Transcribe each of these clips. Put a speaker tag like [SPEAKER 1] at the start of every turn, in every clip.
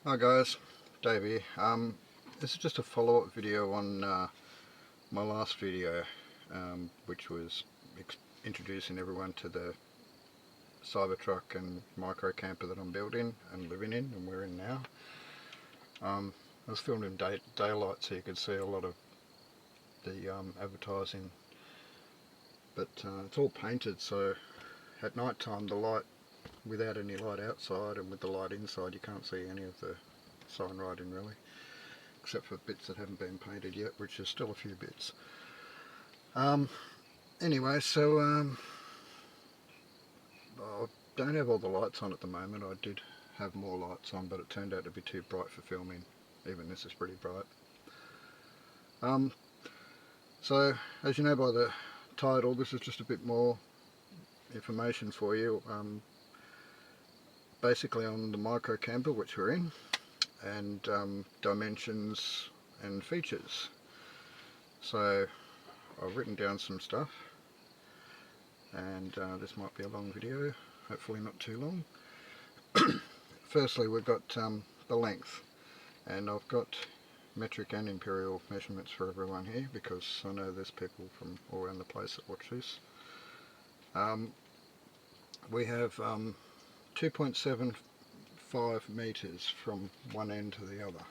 [SPEAKER 1] Hi guys, Dave here. This is just a follow-up video on my last video, which was introducing everyone to the Cybertuck and micro camper that I'm building and living in, and we're in now. I was filmed in daylight so you could see a lot of the advertising, but it's all painted, so at night time the light, without any light outside and with the light inside, you can't see any of the sign writing really, except for bits that haven't been painted yet, which is still a few bits. Anyway, so I don't have all the lights on at the moment. I did have more lights on, but it turned out to be too bright for filming. Even this is pretty bright. So as you know by the title, this is just a bit more information for you, basically on the micro camper which we're in, and dimensions and features. So I've written down some stuff, and this might be a long video, hopefully not too long. Firstly, we've got the length, and I've got metric and imperial measurements for everyone here, because I know there's people from all around the place that watch this. We have 2.75 meters from one end to the other.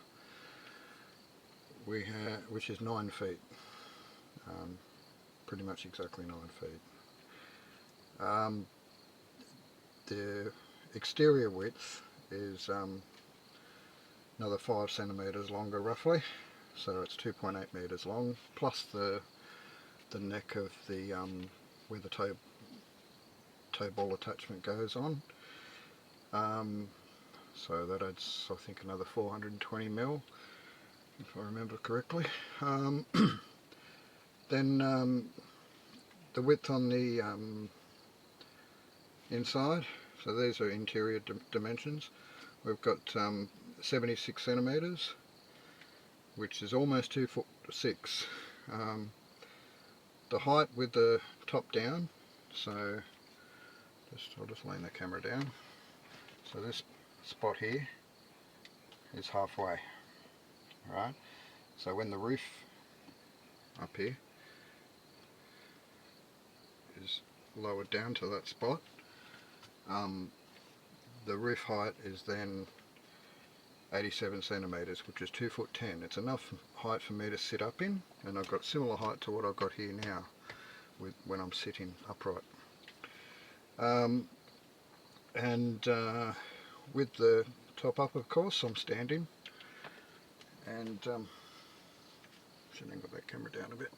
[SPEAKER 1] We have, which is 9 feet, pretty much exactly 9 feet. The exterior width is another 5 centimeters longer roughly, so it's 2.8 meters long, plus the neck of the where the toe ball attachment goes on. So that adds, I think, another 420 mil, if I remember correctly. Then the width on the inside, so these are interior dimensions. We've got 76 centimeters, which is almost 2'6". The height with the top down, so I'll just lean the camera down. So this spot here is halfway, right? So when the roof up here is lowered down to that spot, the roof height is then 87 centimeters, which is 2'10". It's enough height for me to sit up in, and I've got similar height to what I've got here now when I'm sitting upright. With the top up, of course, I'm standing, and should angle that camera down a bit.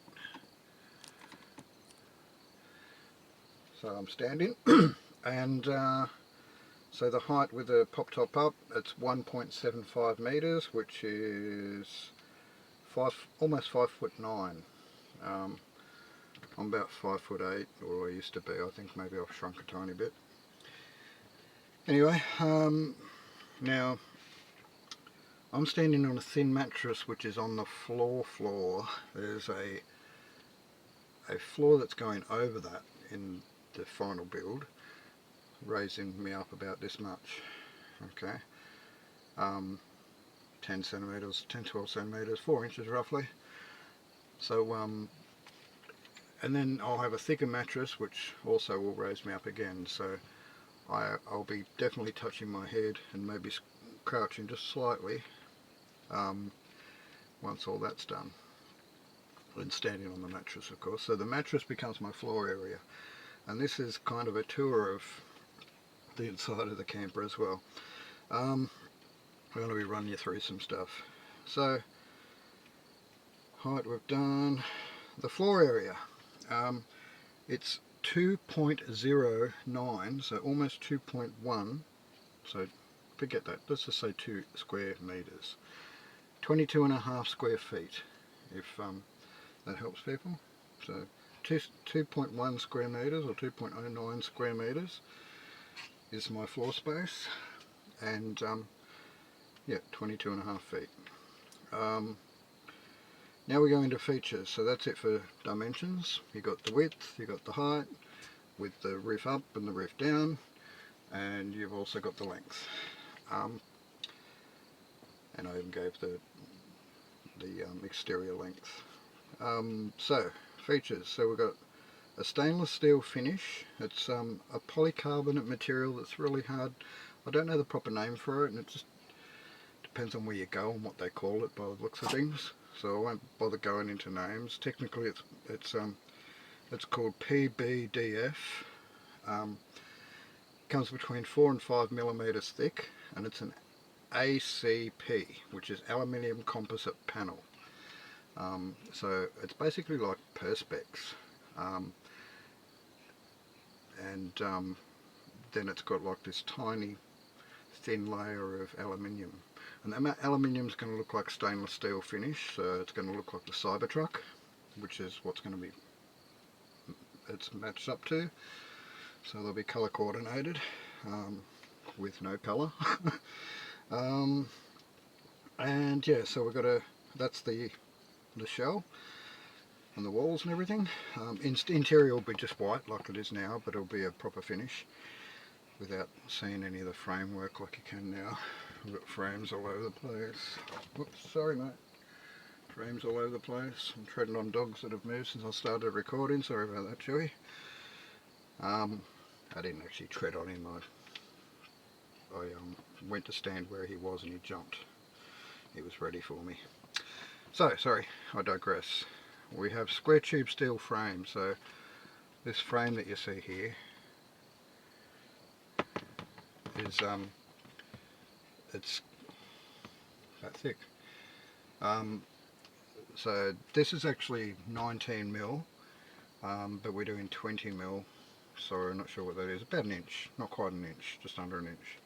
[SPEAKER 1] So I'm standing, and so the height with the pop top up, it's 1.75 meters, which is almost 5'9". I'm about 5'8", or I used to be. I think maybe I've shrunk a tiny bit. Anyway, now I'm standing on a thin mattress which is on the floor. There's a floor that's going over that in the final build, raising me up about this much. Okay, 10 centimeters, 12 centimeters, 4 inches roughly. So and then I'll have a thicker mattress which also will raise me up again, so I'll be definitely touching my head and maybe crouching just slightly once all that's done, and standing on the mattress, of course. So the mattress becomes my floor area, and this is kind of a tour of the inside of the camper as well. I'm going to be running you through some stuff. So height we've done. The floor area, it's 2.09, so almost 2.1, so forget that, let's just say 2 square meters, 22.5 square feet, if that helps people. So 2.1 square meters, or 2.09 square meters is my floor space, and yeah, 22.5 feet. Now we go into features. So that's it for dimensions. You got the width, you got the height with the roof up and the roof down, and you've also got the length. and I even gave the exterior length. So features, so we've got a stainless steel finish. It's a polycarbonate material that's really hard. I don't know the proper name for it, and it just depends on where you go and what they call it by the looks of things. So I won't bother going into names. Technically, it's called PBDF. Comes between 4 and 5 millimeters thick, and it's an ACP, which is aluminium composite panel. So it's basically like Perspex, and then it's got like this tiny thin layer of aluminium, and that aluminium is going to look like stainless steel finish, so it's going to look like the Cybertuck, which is what's going to be it's matched up to. So they'll be colour coordinated with no colour. And yeah, so we've got that's the shell and the walls and everything. Interior will be just white like it is now, but it'll be a proper finish without seeing any of the framework like you can now. We've got frames all over the place. Whoops, sorry mate. Frames all over the place. I'm treading on dogs that have moved since I started recording. Sorry about that, Chewy. I didn't actually tread on him. I went to stand where he was and he jumped. He was ready for me. So, sorry, I digress. We have square tube steel frame. So this frame that you see here is it's that thick. So this is actually 19 mil, but we're doing 20 mil. Sorry, I'm not sure what that is. About an inch, not quite an inch, just under an inch.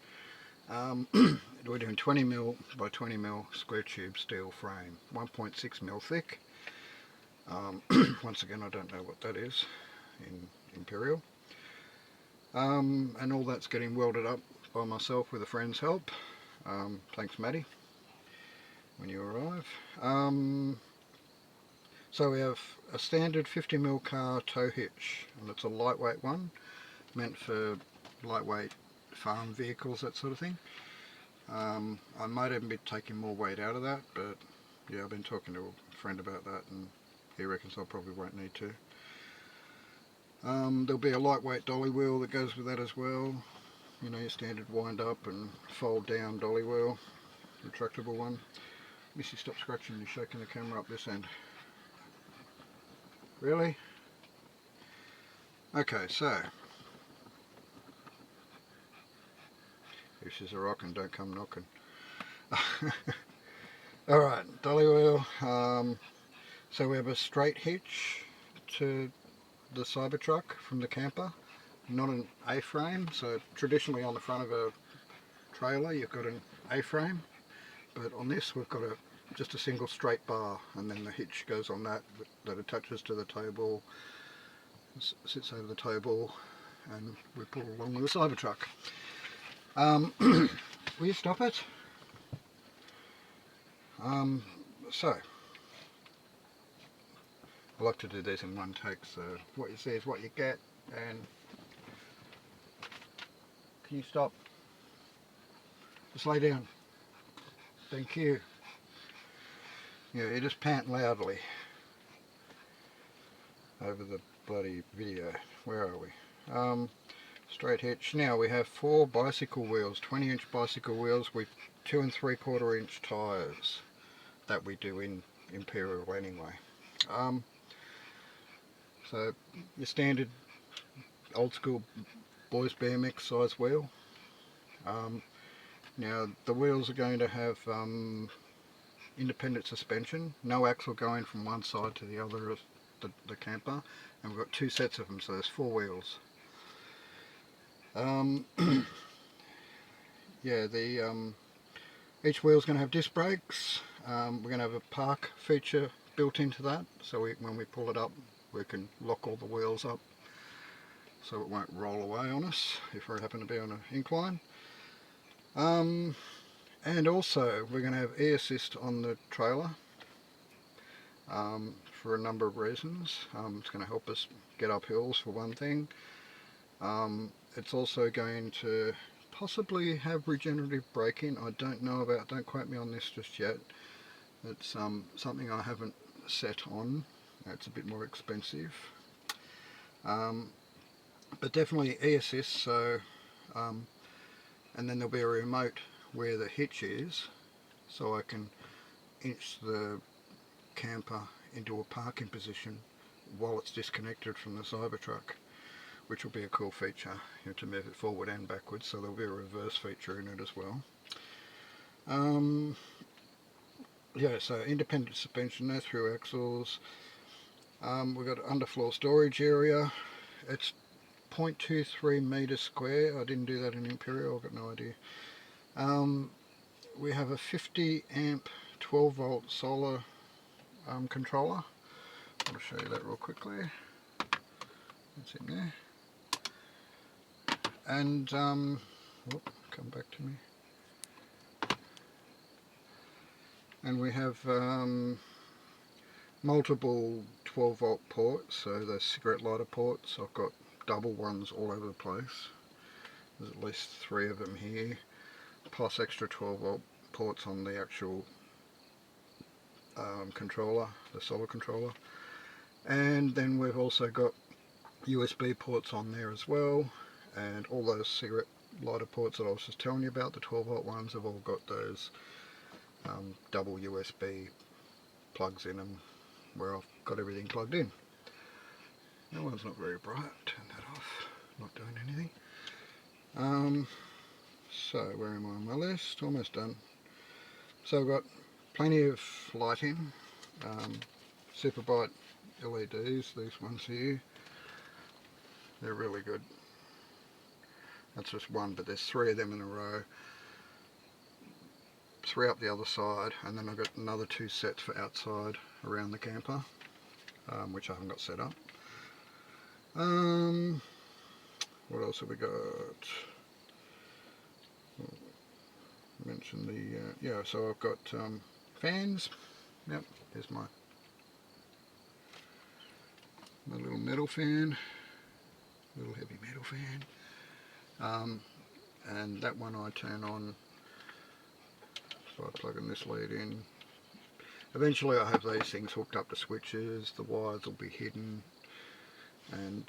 [SPEAKER 1] We're doing 20 mil by 20 mil square tube steel frame, 1.6 mil thick. Once again, I don't know what that is in Imperial. And all that's getting welded up by myself with a friend's help. Thanks, Maddie, when you arrive. So we have a standard 50mm car tow hitch, and it's a lightweight one, meant for lightweight farm vehicles, that sort of thing. I might even be taking more weight out of that, but yeah, I've been talking to a friend about that, and he reckons I probably won't need to. There'll be a lightweight dolly wheel that goes with that as well. You know, your standard wind up and fold down dolly wheel, retractable one. Missy, stop scratching, you're shaking the camera up this end. Really? Okay, so if she's a rockin', don't come knocking. Alright, dolly wheel. So we have a straight hitch to the Cybertuck from the camper, not an A-frame. So traditionally on the front of a trailer you've got an A-frame, but on this we've got just a single straight bar, and then the hitch goes on that attaches to the table, sits over the table, and we pull along with the Cybertuck. Will you stop it? So I like to do these in one take, so what you see is what you get. And can you stop? Just lay down. Thank you. Yeah, you just pant loudly over the bloody video. Where are we? Straight hitch. Now we have 4 bicycle wheels, 20-inch bicycle wheels with 2 3/4 inch tyres that we do in Imperial anyway. So your standard old school boys BMX size wheel. Now the wheels are going to have independent suspension, no axle going from one side to the other of the camper, and we've got 2 sets of them, so there's 4 wheels. Yeah, each wheel's going to have disc brakes. We're going to have a park feature built into that, so when we pull it up we can lock all the wheels up so it won't roll away on us if we happen to be on an incline. And also we're going to have e-assist on the trailer for a number of reasons. It's going to help us get up hills for one thing. It's also going to possibly have regenerative braking. I don't know about, don't quote me on this just yet. It's something I haven't set on. It's a bit more expensive. But definitely e-assist, so and then there'll be a remote where the hitch is, so I can inch the camper into a parking position while it's disconnected from the Cybertuck, which will be a cool feature, you know, to move it forward and backwards, so there'll be a reverse feature in it as well. Yeah, so independent suspension there, through axles. We've got an underfloor storage area. It's 0.23 metres square. I didn't do that in Imperial, I've got no idea. We have a 50 amp 12 volt solar controller. I'll show you that real quickly. It's in there. And come back to me. And we have multiple 12 volt ports, so the cigarette lighter ports. I've got double ones all over the place. There's at least 3 of them here, plus extra 12 volt ports on the actual controller, the solar controller. And then we've also got USB ports on there as well, and all those cigarette lighter ports that I was just telling you about, the 12 volt ones, have all got those double USB plugs in them, where I've got everything plugged in. That one's not very bright, turn that off, not doing anything. So where am I on my list? Almost done. So I've got plenty of lighting, super bright LEDs, these ones here, they're really good. That's just one, but there's 3 of them in a row, 3 up the other side, and then I've got another 2 sets for outside around the camper, which I haven't got set up. What else have we got? Mention the yeah, so I've got fans. Yep, there's my little metal fan, little heavy metal fan, and that one I turn on by plugging this lead in. Eventually I have these things hooked up to switches, the wires will be hidden, and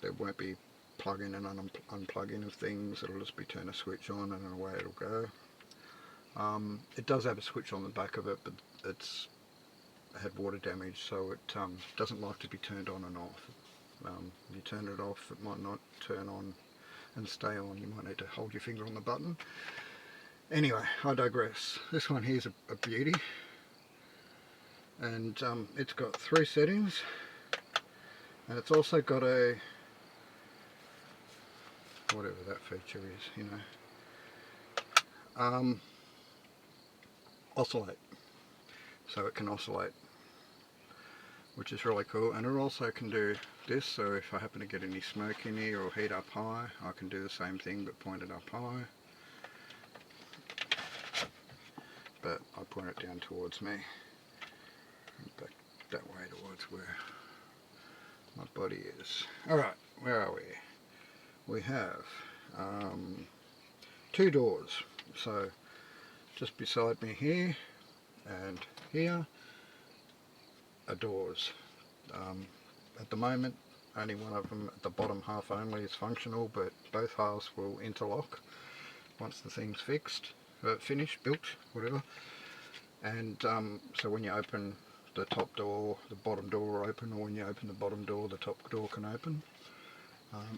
[SPEAKER 1] there won't be plug-in and unplug-in of things. It'll just be turn a switch on and away it'll go. It does have a switch on the back of it, but it's had water damage, so it doesn't like to be turned on and off. You turn it off, it might not turn on and stay on. You might need to hold your finger on the button. Anyway, I digress. This one here's a beauty, and it's got 3 settings, and it's also got a whatever that feature is, you know, oscillate, so it can oscillate, which is really cool. And it also can do this, so if I happen to get any smoke in here or heat up high, I can do the same thing but point it up high, but I point it down towards me and back that way towards where my body is. Alright, where are we? We have 2 doors, so just beside me here and here are doors. At the moment only one of them, at the bottom half only, is functional, but both halves will interlock once the thing's fixed, finished, built, whatever. And so when you open the top door, the bottom door will open, or when you open the bottom door, the top door can open.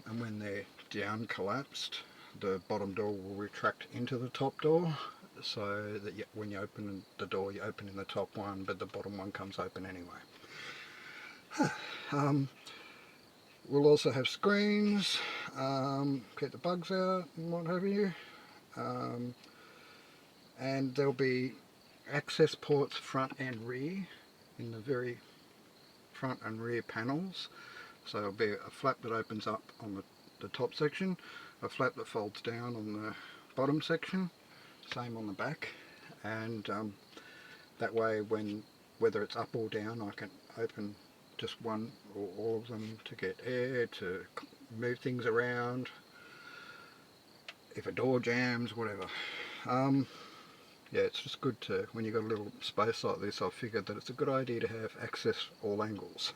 [SPEAKER 1] And when they're down collapsed, the bottom door will retract into the top door, so that when you open the door, you open in the top one, but the bottom one comes open anyway. We'll also have screens, keep the bugs out and what have you. And there'll be access ports front and rear in the very front and rear panels. So there'll be a flap that opens up on the top section, a flap that folds down on the bottom section, same on the back, and that way whether it's up or down, I can open just one or all of them to get air, to move things around. if a door jams, whatever. Yeah, it's just good to, when you've got a little space like this, I've figured that it's a good idea to have access all angles.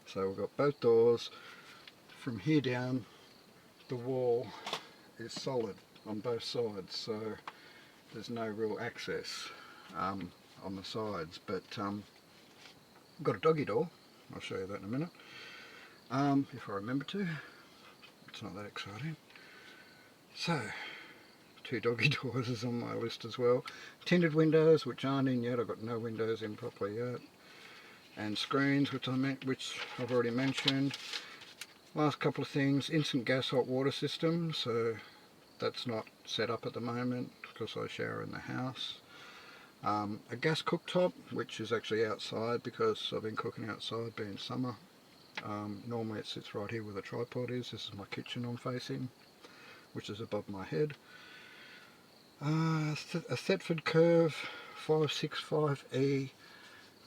[SPEAKER 1] So we've got both doors. From here down, the wall is solid on both sides, so there's no real access on the sides. But I've got a doggy door. I'll show you that in a minute, if I remember to. It's not that exciting. So, 2 doggy doors is on my list as well. Tinted windows, which aren't in yet. I've got no windows in properly yet. And screens, which I've already mentioned. Last couple of things: instant gas hot water system. So that's not set up at the moment because I shower in the house. A gas cooktop, which is actually outside because I've been cooking outside, being summer. Normally it sits right here where the tripod is. This is my kitchen I'm facing, which is above my head. A Thetford Curve 565E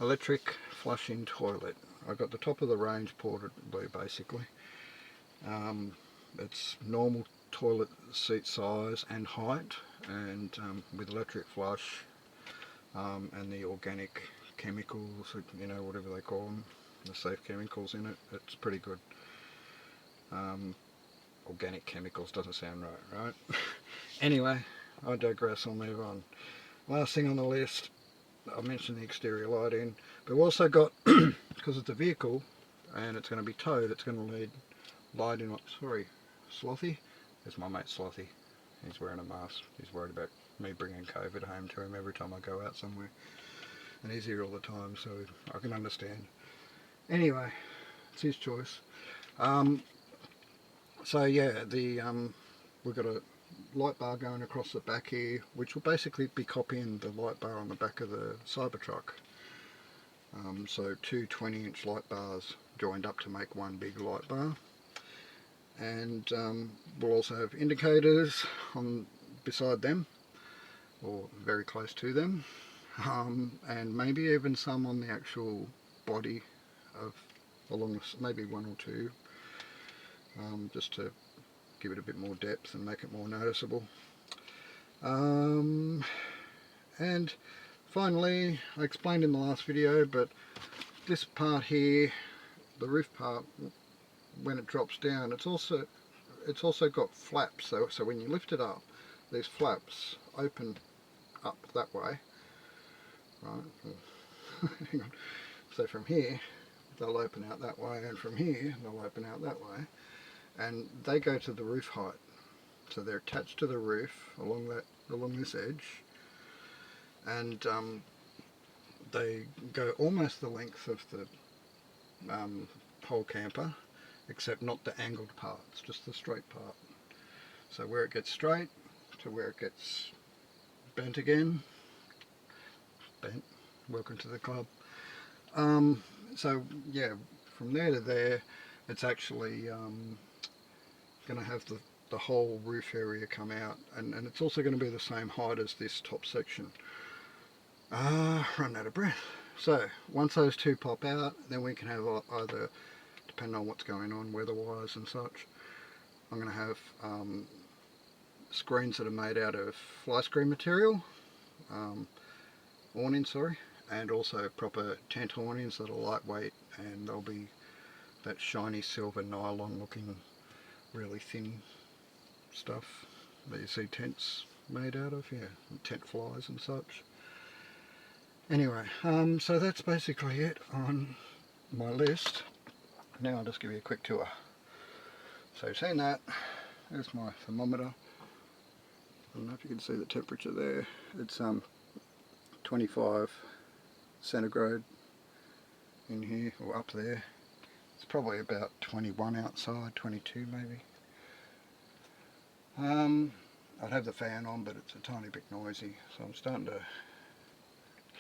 [SPEAKER 1] electric flushing toilet. I got the top of the range portably, basically. It's normal toilet seat size and height, and with electric flush, and the organic chemicals, you know, whatever they call them, the safe chemicals in it. It's pretty good. Organic chemicals doesn't sound right? Anyway, I digress, I'll move on. Last thing on the list, I mentioned the exterior lighting, but we've also got, because it's a vehicle and it's going to be towed, it's going to need lighting. Sorry, Slothy? There's my mate Slothy. He's wearing a mask. He's worried about me bringing COVID home to him every time I go out somewhere. And he's here all the time, so I can understand. Anyway, it's his choice. So yeah, we've got a light bar going across the back here, which will basically be copying the light bar on the back of the Cybertuck. So 2 20-inch light bars joined up to make one big light bar. And we'll also have indicators beside them, or very close to them, and maybe even some on the actual body maybe 1 or 2, just to give it a bit more depth and make it more noticeable. And finally, I explained in the last video, but this part here, the roof part, when it drops down, it's also got flaps. So when you lift it up, these flaps open up that way, right? Hang on. So from here they'll open out that way, and from here they'll open out that way, and they go to the roof height. So they're attached to the roof along this edge, and they go almost the length of the whole camper, except not the angled parts, just the straight part. So where it gets straight to where it gets bent again. Bent, welcome to the club. So yeah, from there to there, it's actually going to have the whole roof area come out, and it's also going to be the same height as this top section. Run out of breath. So once those 2 pop out, then we can have either, depending on what's going on weather-wise and such, I'm going to have screens that are made out of fly screen material, awnings, sorry, and also proper tent awnings that are lightweight, and they'll be that shiny silver nylon looking, really thin stuff that you see tents made out of, yeah, tent flies and such. Anyway, so that's basically it on my list. Now I'll just give you a quick tour. So you've seen that, there's my thermometer. I don't know if you can see the temperature there. It's 25 centigrade in here, or up there. It's probably about 21 outside, 22 maybe. I'd have the fan on, but it's a tiny bit noisy, so I'm starting to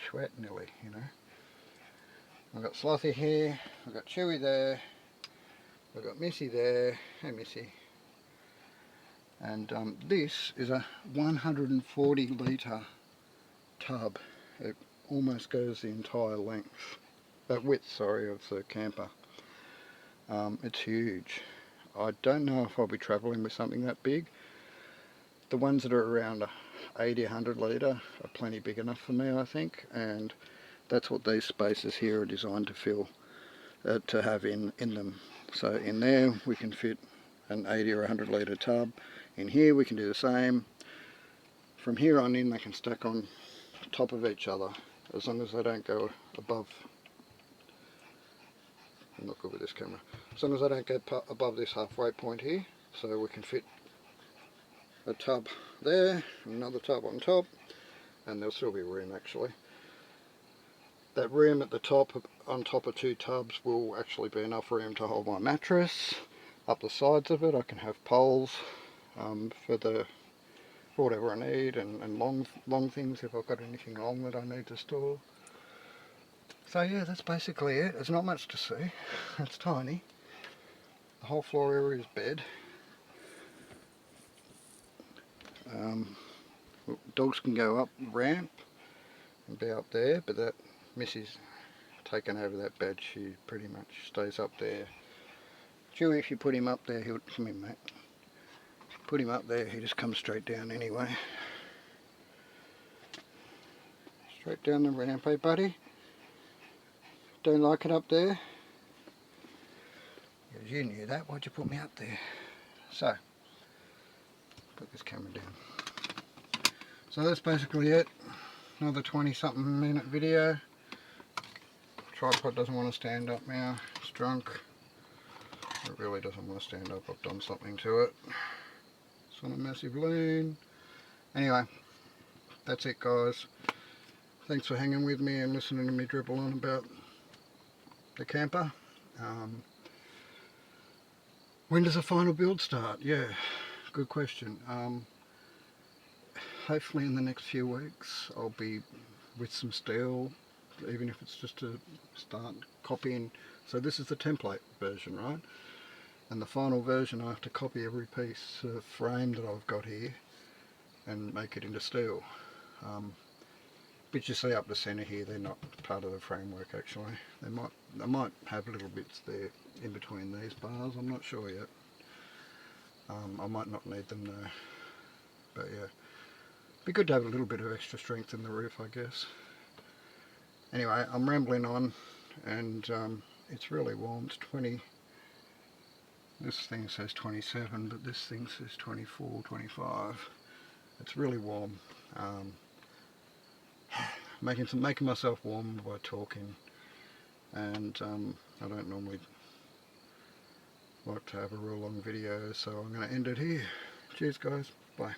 [SPEAKER 1] sweat nearly, you know. I've got Slothy here, I've got Chewy there, I've got Missy there. Hey Missy. And this is a 140 litre tub. It almost goes the entire length, width, sorry, of the camper. It's huge. I don't know if I'll be travelling with something that big, the ones that are around 80, 100 litre are plenty big enough for me, I think, and that's what these spaces here are designed to fill, to have in them. So in there we can fit an 80 or 100 litre tub. In here we can do the same. From here on in they can stack on top of each other, as long as they don't go above, I'm not good with this camera, as long as I don't get above this halfway point here. So we can fit a tub there, another tub on top, and there'll still be room actually. That room at the top, on top of two tubs, will actually be enough room to hold my mattress. Up the sides of it I can have poles for whatever I need, and long things if I've got anything long that I need to store. So yeah, that's basically it. There's not much to see. It's tiny. The whole floor area is bed. Dogs can go up the ramp and be up there, but that Missy's taken over that bed. She pretty much stays up there. Chewy, if you put him up there, he'll come in, mate. Put him up there, he just comes straight down anyway. Straight down the ramp, eh, buddy? Don't like it up there? Because you knew that. Why'd you put me up there? So, put this camera down. So that's basically it. Another 20-something minute video. Tripod doesn't want to stand up now. It's drunk. It really doesn't want to stand up. I've done something to it. It's on a massive loon. Anyway, that's it, guys. Thanks for hanging with me and listening to me dribble on about the camper. When does the final build start? Yeah, good question. Hopefully in the next few weeks I'll be with some steel, even if it's just to start copying. So this is the template version, right? And the final version I have to copy every piece of frame that I've got here and make it into steel. But you see up the centre here, they're not part of the framework actually. They might have little bits there in between these bars, I'm not sure yet. I might not need them though. But yeah, be good to have a little bit of extra strength in the roof, I guess. Anyway, I'm rambling on, and it's really warm. It's 20. This thing says 27, but this thing says 24, 25. It's really warm. Making myself warm by talking, and I don't normally like to have a real long video, so I'm going to end it here. Cheers, guys. Bye.